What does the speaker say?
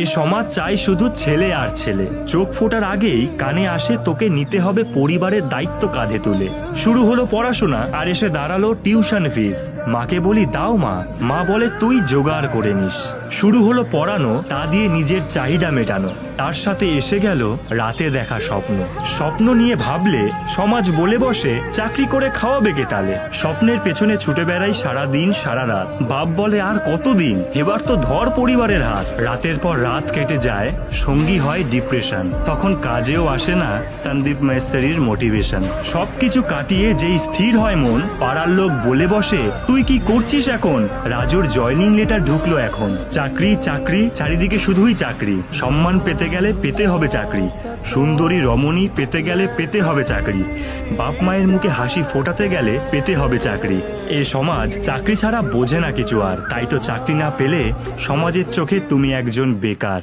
এ সমাজ চাই শুধু ছেলে আর ছেলে। চোখ ফোটার আগেই কানে আসে তোকে নিতে হবে পরিবারের দায়িত্ব কাঁধে তুলে। শুরু হলো পড়াশোনা আর এসে দাঁড়ালো টিউশন ফিস। মাকে বলি দাও মা, মা বলে তুই জোগাড় করে নিস। শুরু হলো পড়ানো, তা দিয়ে নিজের চাহিদা মেটানো। তার সাথে এসে গেল রাতে দেখা স্বপ্ন। স্বপ্ন নিয়ে ভাবলে সমাজ বলে বসে চাকরি করে খাওয়াবে কে তালে। স্বপ্নের পেছনে ছুটে বেড়াই সারা দিন সারা রাত। বাপ বলে আর কতদিন, এবার তো ধর পরিবারের হাত। রাতের পর রাত কেটে যায়, সঙ্গী হয় ডিপ্রেশন। তখন কাজেও আসে না সন্দীপ মেসেরির মোটিভেশন। সবকিছু কাটিয়ে যেই স্থির হয় মন, পাড়ার লোক বলে বসে তুই কি করছিস এখন। রাজুর জয়নিং লেটার ঢুকলো এখন। চাকরি চাকরি, চারিদিকে শুধুই চাকরি। সম্মান পেতে গেলে পেতে হবে চাকরি। সুন্দরী রমণী পেতে গেলে পেতে হবে চাকরি। বাপ মায়ের মুখে হাসি ফোটাতে গেলে পেতে হবে চাকরি। এ সমাজ চাকরি ছাড়া বোঝে না কিছু আর। তাই তো চাকরি না পেলে সমাজের চোখে তুমি একজন বেকার।